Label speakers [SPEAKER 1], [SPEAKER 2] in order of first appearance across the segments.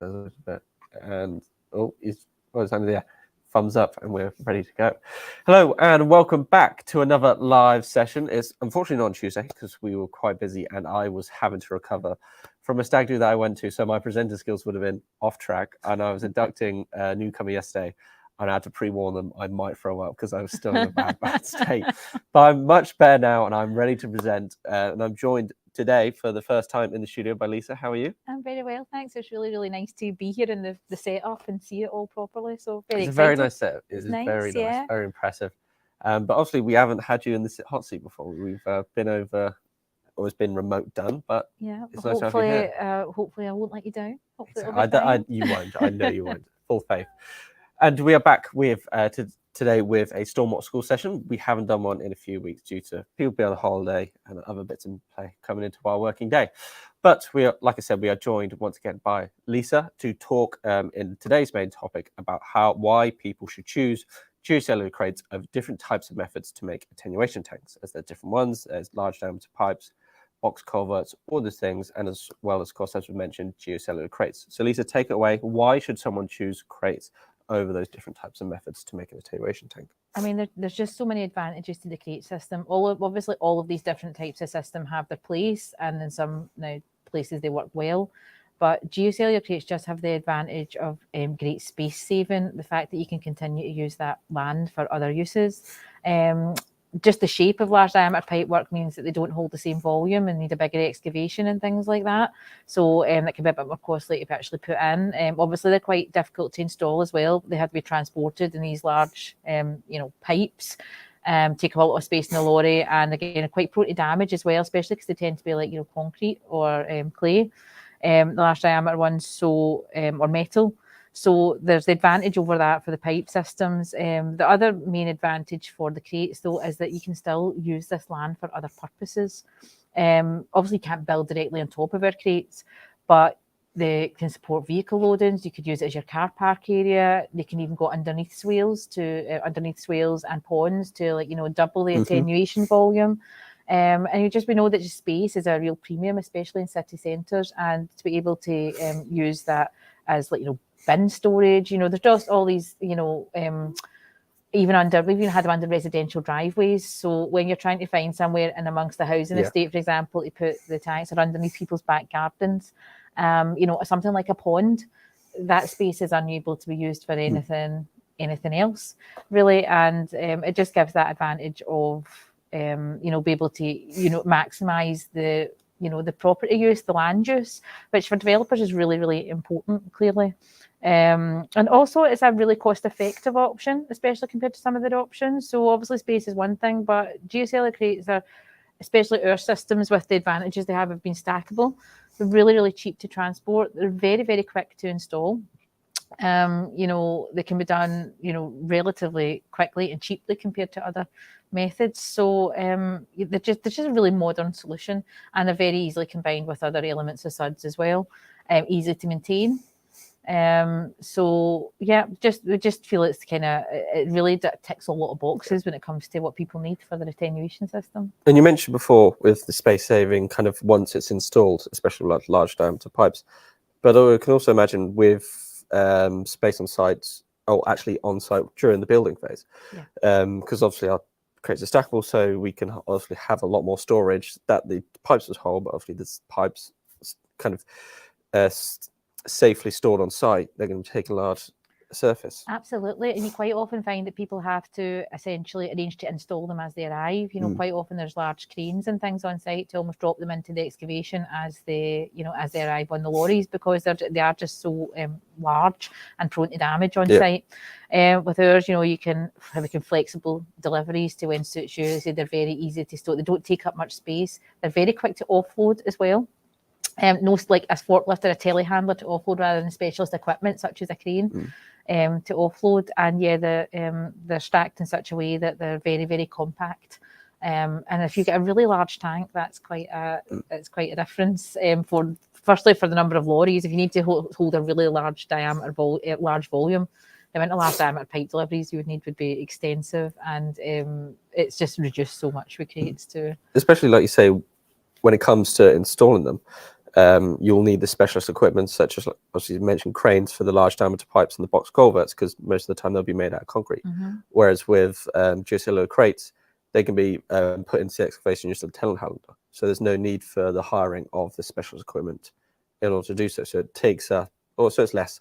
[SPEAKER 1] a little bit. And it's only there. Thumbs up, and we're ready to go. Hello, and welcome back to another live session. It's unfortunately not on Tuesday because we were quite busy, and I was having to recover from a stag do that I went to, so my presenter skills would have been off track. And I was inducting a newcomer yesterday, and I had to pre-warn them I might throw up because I was still in a bad state. But I'm much better now, and I'm ready to present. And I'm joined today for the first time in the studio by Lisa. How are you?
[SPEAKER 2] I'm very well, thanks. It's really, really nice to be here in the setup and see it all properly. So very
[SPEAKER 1] It's
[SPEAKER 2] excited.
[SPEAKER 1] a very nice setup. It's
[SPEAKER 2] nice,
[SPEAKER 1] very nice,
[SPEAKER 2] yeah.
[SPEAKER 1] very impressive. But obviously, we haven't had you in this hot seat before. We've been over, or it's been remote done, but
[SPEAKER 2] yeah.
[SPEAKER 1] it's nice to have you here.
[SPEAKER 2] Hopefully, I won't let you down. Hopefully,
[SPEAKER 1] You won't. I know you won't. Full faith. And we are back with today with a Stormwater School session. We haven't done one in a few weeks due to people being on holiday and other bits in play coming into our working day. But we are, like I said, we are joined once again by Lisa to talk in today's main topic about why people should choose geocellular crates of different types of methods to make attenuation tanks, as there are different ones. There's large diameter pipes, box culverts, all these things, and as well as, of course, as we mentioned, geocellular crates. So Lisa, take it away. Why should someone choose crates over those different types of methods to make an attenuation tank?
[SPEAKER 2] I mean, there's just so many advantages to the crate system. Obviously, all of these different types of system have their place, and in some places they work well. But geocellular crates just have the advantage of great space saving, the fact that you can continue to use that land for other uses. Just the shape of large diameter pipe work means that they don't hold the same volume and need a bigger excavation and things like that. So that can be a bit more costly to actually put in. Obviously, they're quite difficult to install as well. They have to be transported in these large, pipes. Take up a lot of space in the lorry, and again, are quite prone to damage as well, especially because they tend to be like concrete or clay, the large diameter ones, or metal. So there's the advantage over that for the pipe systems. The other main advantage for the crates, though, is that you can still use this land for other purposes. Obviously, you can't build directly on top of our crates, but they can support vehicle loadings. You could use it as your car park area. They can even go underneath swales and ponds to double the attenuation volume. And we know that space is a real premium, especially in city centres, and to be able to use that as bin storage. There's just all these, we've even had them under residential driveways. So when you're trying to find somewhere in amongst the housing estate, for example, to put the tanks or underneath people's back gardens, something like a pond, that space is unable to be used for anything else, really. And it just gives that advantage of, be able to, maximize the property use, the land use, which for developers is really, really important, clearly. And also it's a really cost-effective option, especially compared to some of the options. So obviously space is one thing, but geocellular crates are, especially our systems with the advantages they have been stackable. They're really, really cheap to transport. They're very, very quick to install. They can be done, relatively quickly and cheaply compared to other methods. So they're just a really modern solution, and they're very easily combined with other elements of SUDS as well, easy to maintain. We just feel it really ticks a lot of boxes when it comes to what people need for their attenuation system.
[SPEAKER 1] And you mentioned before with the space saving kind of once it's installed, especially like large diameter pipes, but I can also imagine with space on site, actually on site during the building phase, because obviously our crates are stackable, so we can obviously have a lot more storage that the pipes would hold, but obviously this pipes kind of safely stored on site, they're going to take a large surface.
[SPEAKER 2] Absolutely. And you quite often find that people have to essentially arrange to install them as they arrive. Quite often there's large cranes and things on site to almost drop them into the excavation as they arrive on the lorries, because they are just so large and prone to damage on site. With ours, you can have flexible deliveries to when suits you. So they're very easy to store. They don't take up much space. They're very quick to offload as well. No, like a forklift or a telehandler to offload rather than specialist equipment such as a crane to offload. And they're stacked in such a way that they're very, very compact. And if you get a really large tank, that's quite a difference. Firstly, for the number of lorries, if you need to hold a really large diameter, large volume, the amount of large diameter pipe deliveries you would need would be extensive, and it's just reduced so much with crates too.
[SPEAKER 1] Especially like you say, when it comes to installing them. you'll need the specialist equipment, such as, obviously you mentioned, cranes for the large diameter pipes and the box culverts, because most of the time they'll be made out of concrete. Whereas with geocellular crates, they can be put into the excavation just a telehandler. So there's no need for the hiring of the specialist equipment in order to do so. So it takes also it's less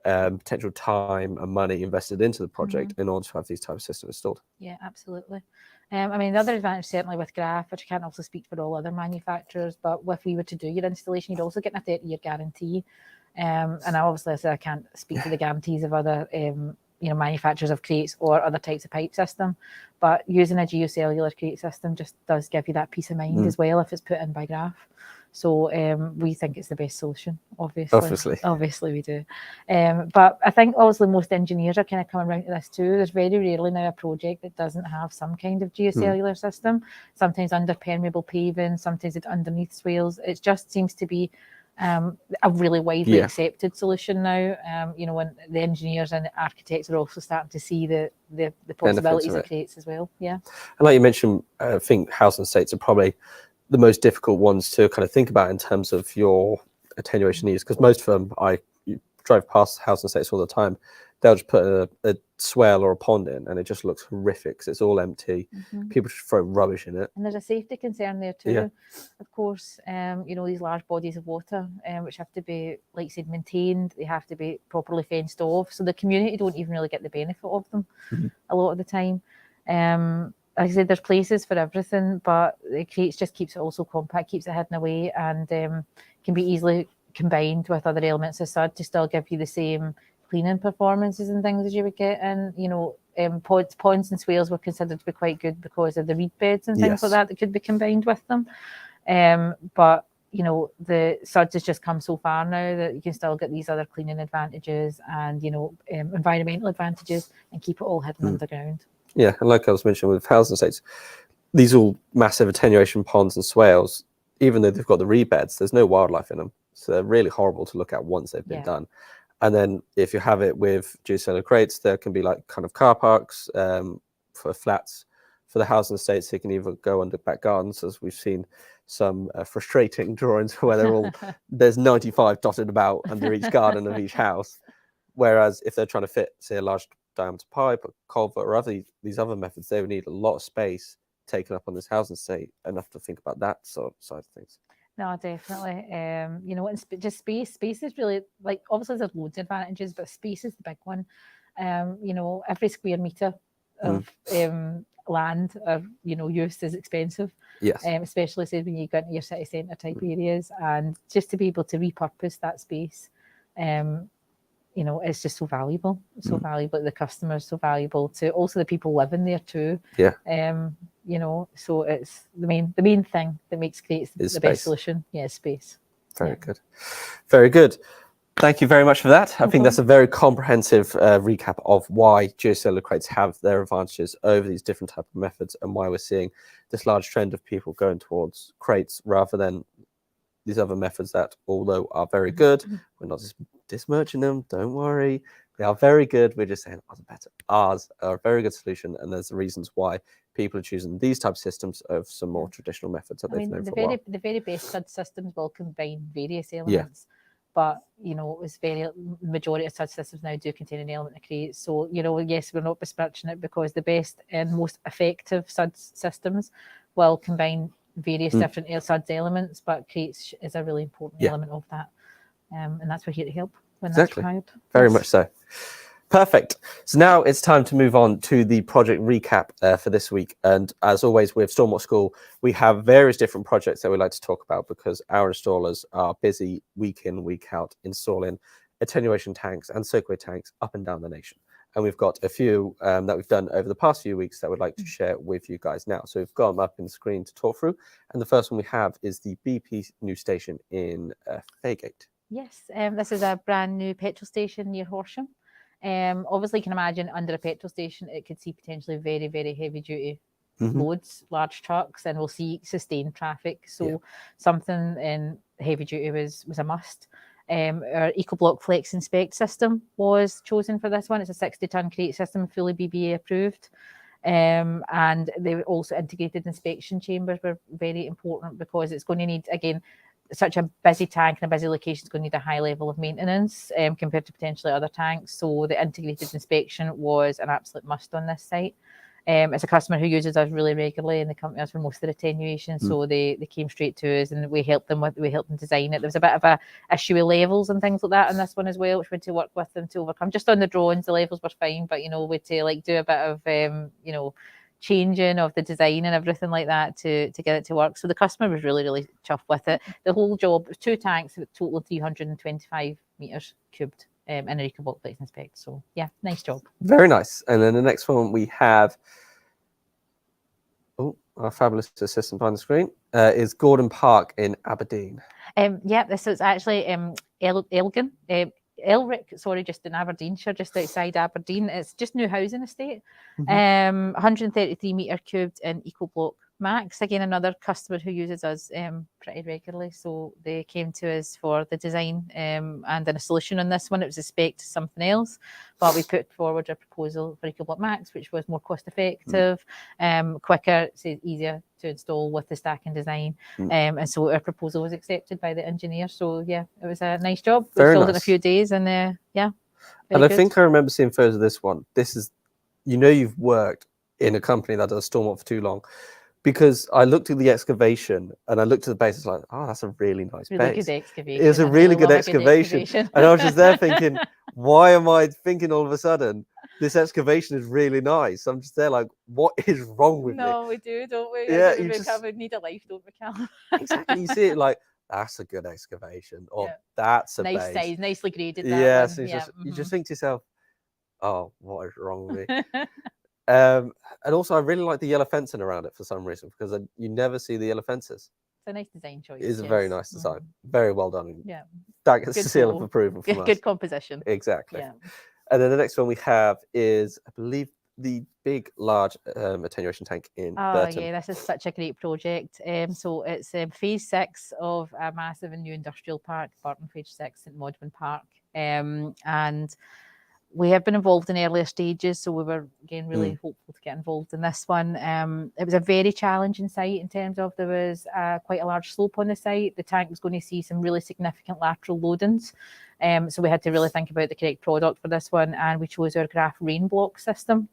[SPEAKER 1] potential time and money invested into the project in order to have these types of systems installed.
[SPEAKER 2] Yeah, absolutely. I mean, the other advantage certainly with Graph, which I can't also speak for all other manufacturers, but if we were to do your installation, you'd also get a 30-year guarantee. And obviously, I can't speak to the guarantees of other manufacturers of crates or other types of pipe system, but using a geocellular crate system just does give you that peace of mind as well if it's put in by Graph. So we think it's the best solution, obviously. Obviously we do. But I think obviously most engineers are kind of coming around to this too. There's very rarely now a project that doesn't have some kind of geocellular system, sometimes under permeable paving, sometimes it's underneath swales. It just seems to be a really widely accepted solution now. When the engineers and the architects are also starting to see the possibilities it creates as well. Yeah.
[SPEAKER 1] And like you mentioned, I think housing estates are probably the most difficult ones to kind of think about in terms of your attenuation needs, because most of them, you drive past housing estates all the time, they'll just put a swale or a pond in and it just looks horrific because it's all empty. People just throw rubbish in it.
[SPEAKER 2] And there's a safety concern there too, of course. These large bodies of water, which have to be, like I said, maintained. They have to be properly fenced off. So the community don't even really get the benefit of them a lot of the time. Like I said, there's places for everything, but the crates just keeps it also compact, keeps it hidden away, and can be easily combined with other elements of SUD to still give you the same cleaning performances and things as you would get. And ponds and swales were considered to be quite good because of the reed beds and things like that could be combined with them. But the SUDs has just come so far now that you can still get these other cleaning advantages and environmental advantages and keep it all hidden underground.
[SPEAKER 1] Yeah, and like I was mentioning with housing estates, these all massive attenuation ponds and swales, even though they've got the reed beds, there's no wildlife in them. So they're really horrible to look at once they've been done. And then if you have it with geocellular crates, there can be like kind of car parks for flats. For the housing estates, they can either go under back gardens, as we've seen some frustrating drawings where there's 95 dotted about under each garden of each house. Whereas if they're trying to fit, say, a large diameter pipe, a culvert, or these other methods, they would need a lot of space taken up on this housing estate, enough to think about that side of things.
[SPEAKER 2] No, definitely. And just space is really, like, obviously there's loads of advantages, but space is the big one. Every square meter of land or use is expensive.
[SPEAKER 1] Yes.
[SPEAKER 2] Especially say when you go into your city centre type areas, and just to be able to repurpose that space, it's just so valuable. So valuable to the customers, so valuable to also the people living there too.
[SPEAKER 1] Yeah.
[SPEAKER 2] So it's the main thing that makes crates the best solution. Yeah, space.
[SPEAKER 1] Very good. Very good. Thank you very much for that. I think that's a very comprehensive recap of why geocellular crates have their advantages over these different type of methods, and why we're seeing this large trend of people going towards crates rather than these other methods that, although are very good, we're not dismerching them, don't worry. They are very good. We're just saying ours are better. Ours are a very good solution, and there's the reasons why people are choosing these type of systems over some more traditional methods that they've known for a while.
[SPEAKER 2] The very best SUD systems will combine various elements, but majority of SUD systems now do contain an element of crate. So yes, we're not besmirching it, because the best and most effective SUD systems will combine various different SUDS elements, but crates is a really important element of that, and that's we're here to help when that's required.
[SPEAKER 1] Very much so. Perfect. So now it's time to move on to the project recap for this week. And as always with Stormwater School, we have various different projects that we like to talk about, because our installers are busy week in, week out installing attenuation tanks and soakaway tanks up and down the nation. And we've got a few that we've done over the past few weeks that we'd like to share with you guys now. So we've got them up in the screen to talk through. And the first one we have is the BP new station in Fairgate.
[SPEAKER 2] Yes, this is a brand new petrol station near Horsham. Obviously, you can imagine under a petrol station, it could see potentially very, very heavy duty loads, large trucks, and we'll see sustained traffic. So something in heavy duty was a must. Our EcoBlock Flex Inspect system was chosen for this one. It's a 60-ton crate system, fully BBA approved. And they also integrated inspection chambers were very important, because it's going to need, again, such a busy tank and a busy location is going to need a high level of maintenance compared to potentially other tanks. So the integrated inspection was an absolute must on this site. It's a customer who uses us really regularly, and they come to us for most of their attenuation. So they came straight to us, and we helped them design it. There was a bit of a issue with levels and things like that on this one as well, which we had to work with them to overcome. Just on the drawings, the levels were fine, but we had to like do a bit of changing of the design and everything like that to get it to work. So the customer was really chuffed with it. The whole job was 2 tanks with a total of 325 meters cubed in a Recobalt Place Inspect. So yeah, nice job.
[SPEAKER 1] Very nice. And then the next one we have, our fabulous assistant behind the screen, is Gordon Park in Aberdeen.
[SPEAKER 2] This is actually Elgin. Elric, just in Aberdeenshire, just outside Aberdeen. It's just new housing estate. 133 metre cubed in EcoBlock Max. Again, another customer who uses us pretty regularly. So they came to us for the design and then a solution on this one. It was a spec to something else, but we put forward a proposal for EcoBlock Max, which was more cost effective, quicker, easier to install with the stacking design. And so our proposal was accepted by the engineer. So yeah, it was a nice job. We sold it in a few days, and yeah.
[SPEAKER 1] And I think I remember seeing photos of this one. This is, you've worked in a company that does stormwater for too long. Because I looked at the excavation and I looked at the base, it's like, oh, that's a really nice base.
[SPEAKER 2] Good excavation.
[SPEAKER 1] It was a really good excavation. And I was just there thinking, why am I thinking all of a sudden this excavation is really nice? I'm just there like, what is wrong with me?
[SPEAKER 2] No, we do, don't we?
[SPEAKER 1] Yeah,
[SPEAKER 2] we need a life, don't we, Cal?
[SPEAKER 1] Exactly. You see it like, that's a good excavation, or that's a
[SPEAKER 2] nice
[SPEAKER 1] base.
[SPEAKER 2] Size, nicely graded.
[SPEAKER 1] Yes, you just think to yourself, oh, what is wrong with me? And also, I really like the yellow fencing around it for some reason, because you never see the yellow fences.
[SPEAKER 2] It's a nice design choice.
[SPEAKER 1] It is a very nice design. Very well done.
[SPEAKER 2] Yeah.
[SPEAKER 1] That gets a seal of approval from us.
[SPEAKER 2] Good composition.
[SPEAKER 1] Exactly.
[SPEAKER 2] Yeah.
[SPEAKER 1] And then the next one we have is, I believe, the big, large attenuation tank in Burton.
[SPEAKER 2] Yeah, this is such a great project. So it's phase 6 of a massive and new industrial park, Burton Phase 6 St Modwin Park. And we have been involved in earlier stages, so we were, again, really hopeful to get involved in this one. It was a very challenging site in terms of there was quite a large slope on the site. The tank was going to see some really significant lateral loadings. So we had to really think about the correct product for this one, and we chose our graph rain block system,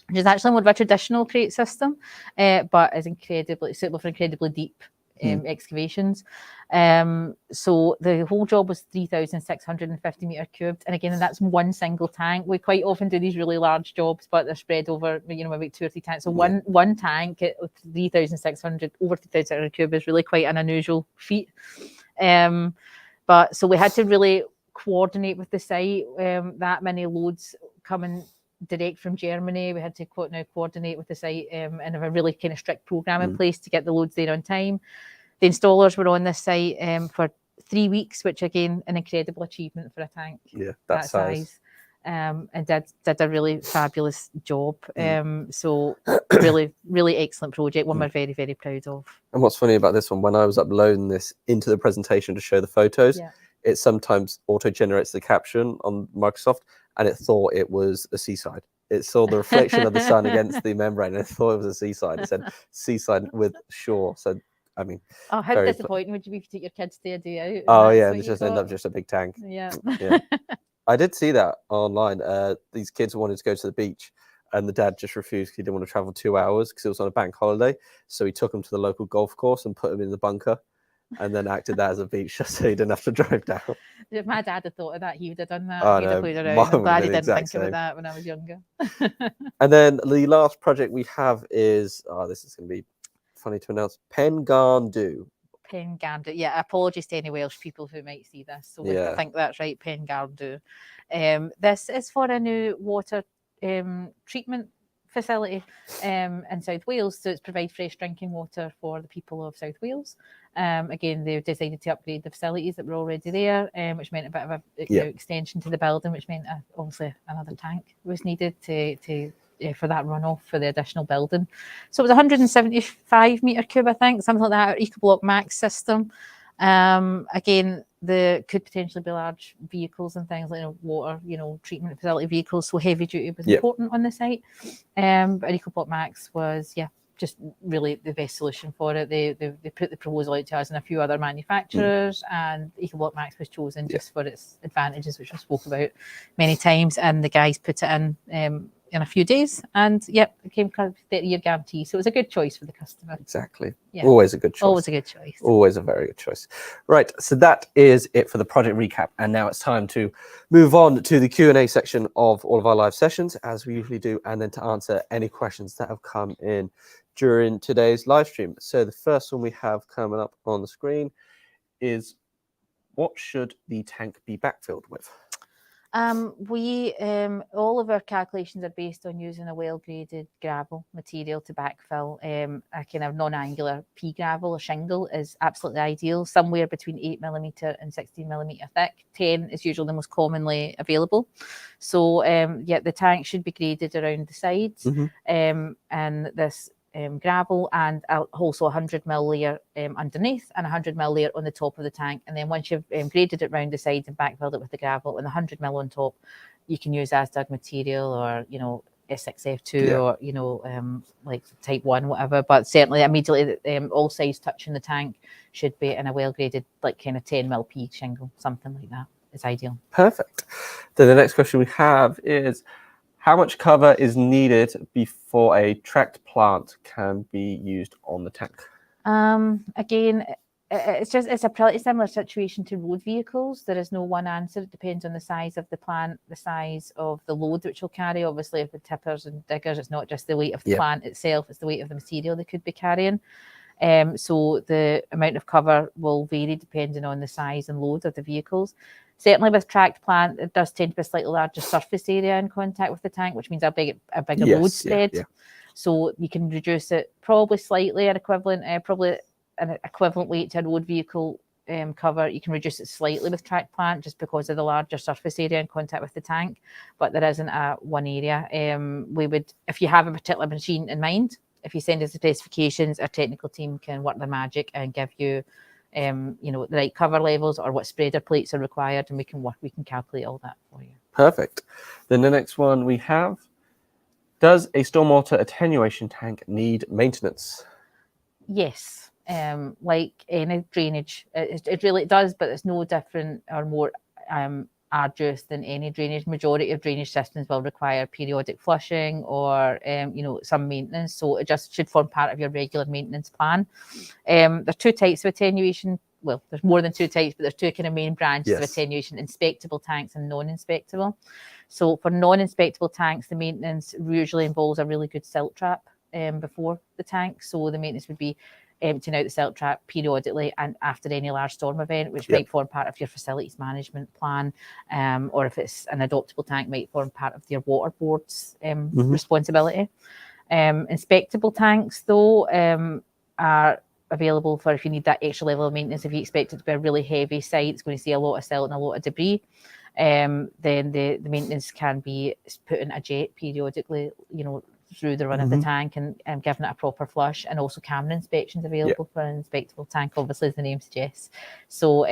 [SPEAKER 2] which is actually more of a traditional crate system, but is incredibly suitable for incredibly deep excavations. So the whole job was 3,650 metre cubed, and again, that's one single tank. We quite often do these really large jobs, but they're spread over maybe 2 or 3 tanks. So one tank at 3,600 over 3,600 cube is really quite an unusual feat. But so we had to really coordinate with the site. That many loads coming direct from Germany, we had to coordinate with the site and have a really kind of strict program in place to get the loads there on time. The installers were on this site for 3 weeks, which again, an incredible achievement for a tank that size. And did a really fabulous job. So really excellent project, one we're very, very proud of.
[SPEAKER 1] And what's funny about this one, when I was uploading this into the presentation to show the photos, it sometimes auto-generates the caption on Microsoft, and it thought it was a seaside. It saw the reflection of the sun against the membrane, and it thought it was a seaside. It said seaside with shore. So, I mean,
[SPEAKER 2] how disappointing would you be if you take your kids to a day out?
[SPEAKER 1] Oh yeah, and it just ended up just a big tank.
[SPEAKER 2] Yeah.
[SPEAKER 1] I did see that online. These kids wanted to go to the beach, and the dad just refused. He didn't want to travel 2 hours because it was on a bank holiday. So he took them to the local golf course and put them in the bunker, and then acted that as a beach just so he didn't have to drive down.
[SPEAKER 2] If my dad had thought of that, he would have done that.
[SPEAKER 1] Oh,
[SPEAKER 2] He'd have played around. I'm glad he didn't think about that when I was younger.
[SPEAKER 1] And then the last project we have is, this is going to be funny to announce, Pengarndu.
[SPEAKER 2] Pengarndu. Yeah, apologies to any Welsh people who might see this. So I think that's right, Pengarndu. This is for a new water treatment facility in South Wales. So it's provide fresh drinking water for the people of South Wales. Again, they've decided to upgrade the facilities that were already there, which meant a bit of a extension to the building, which meant obviously another tank was needed for that runoff for the additional building. So it was 175 metre cube, I think, something like that, our EcoBlock Max system. Again, there could potentially be large vehicles and things like water, treatment facility vehicles. So heavy duty was important on the site. But EcoBlock Max was, just really the best solution for it. They put the proposal out to us and a few other manufacturers, and EcoBlock Max was chosen just for its advantages, which I spoke about many times. And the guys put it in a few days, and it came 30-year guarantee. So it was a good choice for the customer.
[SPEAKER 1] Exactly.
[SPEAKER 2] Yeah.
[SPEAKER 1] Always a good choice.
[SPEAKER 2] Always a good choice.
[SPEAKER 1] Always a very good choice. Right. So that is it for the project recap. And now it's time to move on to the Q&A section of all of our live sessions, as we usually do, and then to answer any questions that have come in during today's live stream. So the first one we have coming up on the screen is, what should the tank be backfilled with?
[SPEAKER 2] All of our calculations are based on using a well-graded gravel material to backfill. A kind of non-angular pea gravel or shingle is absolutely ideal, somewhere between 8mm and 16mm thick. 10 is usually the most commonly available. So the tank should be graded around the sides, and this gravel, and also 100mm layer underneath and 100mm layer on the top of the tank. And then once you've graded it round the sides and backfilled it with the gravel and the 100mm on top, you can use Asdug material or S6F2 or like type 1, whatever. But certainly immediately all sides touching the tank should be in a well graded, like kind of 10mm P shingle, something like that is ideal.
[SPEAKER 1] Perfect. Then the next question we have is, how much cover is needed before a tracked plant can be used on the tank?
[SPEAKER 2] Again, it's a pretty similar situation to road vehicles. There is no one answer. It depends on the size of the plant, the size of the load which will carry. Obviously, if the tippers and diggers, it's not just the weight of the plant itself, it's the weight of the material they could be carrying. So the amount of cover will vary depending on the size and load of the vehicles. Certainly with tracked plant, it does tend to be a slightly larger surface area in contact with the tank, which means a bigger load spread. So you can reduce it probably slightly, probably an equivalent weight to a road vehicle cover. You can reduce it slightly with tracked plant just because of the larger surface area in contact with the tank, but there isn't a one area. We would, if you have a particular machine in mind, if you send us the specifications, our technical team can work their magic and give you the right cover levels or what spreader plates are required, and we can calculate all that for you.
[SPEAKER 1] Perfect. Then the next one we have, does a stormwater attenuation tank need maintenance?
[SPEAKER 2] Yes. Like any drainage, it really does, but it's no different or more arduous than any drainage. Majority of drainage systems will require periodic flushing or some maintenance, so it just should form part of your regular maintenance plan. There's two types of attenuation. Well, there's more than two types, but there's two kind of main branches of attenuation: inspectable tanks and non-inspectable. So for non-inspectable tanks, the maintenance usually involves a really good silt trap before the tank. So the maintenance would be emptying out the silt trap periodically and after any large storm event, which might form part of your facilities management plan, or if it's an adoptable tank, might form part of your water board's responsibility. Inspectable tanks, though, are available for if you need that extra level of maintenance. If you expect it to be a really heavy site, it's going to see a lot of silt and a lot of debris, then the maintenance can be put in a jet periodically, through the run of the tank and giving it a proper flush, and also camera inspections available for an inspectable tank, obviously, as the name suggests. So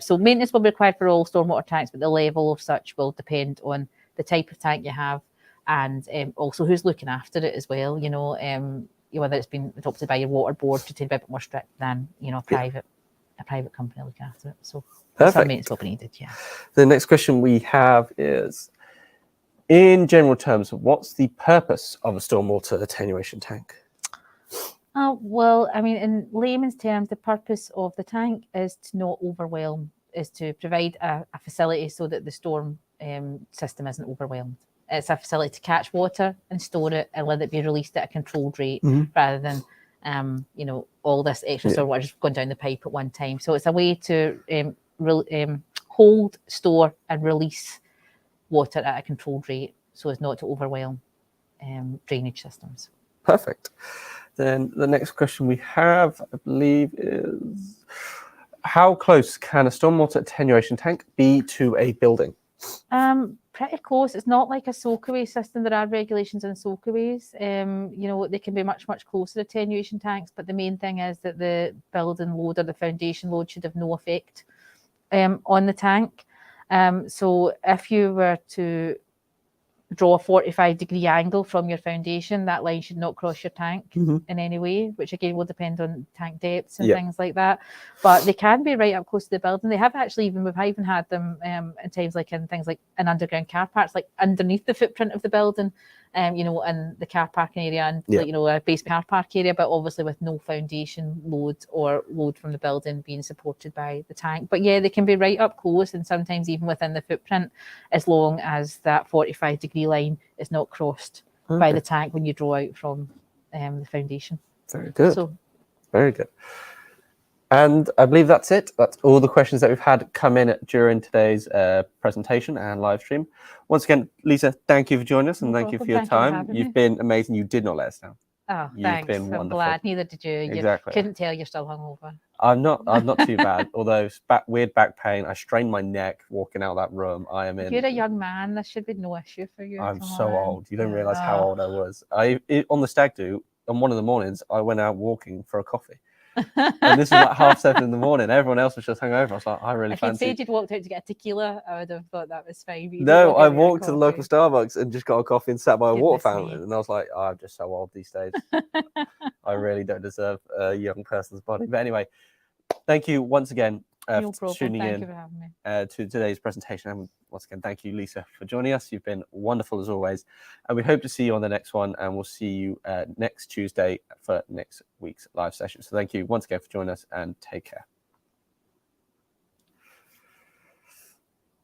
[SPEAKER 2] so maintenance will be required for all stormwater tanks, but the level of such will depend on the type of tank you have and also who's looking after it as well, whether it's been adopted by your water board to be a bit more strict than a private company looking after it. So some maintenance will be needed.
[SPEAKER 1] The next question we have is, in general terms, what's the purpose of a stormwater attenuation tank?
[SPEAKER 2] Well, I mean, in layman's terms, the purpose of the tank is to not overwhelm, is to provide a facility so that the storm system isn't overwhelmed. It's a facility to catch water and store it and let it be released at a controlled rate, rather than all this extra storm water just going down the pipe at one time. So it's a way to hold, store, and release water at a controlled rate so as not to overwhelm drainage systems.
[SPEAKER 1] Perfect. Then the next question we have, I believe, is, how close can a stormwater attenuation tank be to a building?
[SPEAKER 2] Pretty close. It's not like a soakaway system. There are regulations on soakaways. They can be much, much closer attenuation tanks, but the main thing is that the building load or the foundation load should have no effect on the tank. So if you were to draw a 45-degree angle from your foundation, that line should not cross your tank in any way, which again will depend on tank depths and things like that. But they can be right up close to the building. They have actually we've even had them in times like in things like in underground car parks, like underneath the footprint of the building, you know, in the car parking area and like, you know, a base car park area, but obviously with no foundation load or load from the building being supported by the tank. But yeah, they can be right up close and sometimes even within the footprint, as long as that 45-degree line is not crossed by the tank when you draw out from the foundation.
[SPEAKER 1] Very good.
[SPEAKER 2] So,
[SPEAKER 1] very good. And I believe that's it. That's all the questions that we've had come in during today's presentation and live stream. Once again, Lisa, thank you for joining us and thank you for your time. You've been amazing. You did not let us down.
[SPEAKER 2] Oh,
[SPEAKER 1] You've
[SPEAKER 2] thanks.
[SPEAKER 1] been wonderful.
[SPEAKER 2] I'm glad. Neither did you.
[SPEAKER 1] Exactly.
[SPEAKER 2] You couldn't tell you're still hungover.
[SPEAKER 1] I'm not too bad. Although weird back pain, I strained my neck walking out of that room. I am in.
[SPEAKER 2] You're a young man. This should be no issue for you.
[SPEAKER 1] I'm so old. You don't realize how old I was. On the stag do on one of the mornings, I went out walking for a coffee. And this was like 7:30 in the morning. Everyone else was just hungover. I was like, I really fancy.
[SPEAKER 2] If you'd said you'd walked out to get a tequila, I would have thought that was fine.
[SPEAKER 1] No, I walked to the local Starbucks and just got a coffee and sat by a water fountain. And I was like, I'm just so old these days. I really don't deserve a young person's body. But anyway, thank you once again for tuning in to today's presentation. And once again, thank you, Lisa, for joining us. You've been wonderful as always. And we hope to see you on the next one. And we'll see you next Tuesday for next week's live session. So thank you once again for joining us and take care.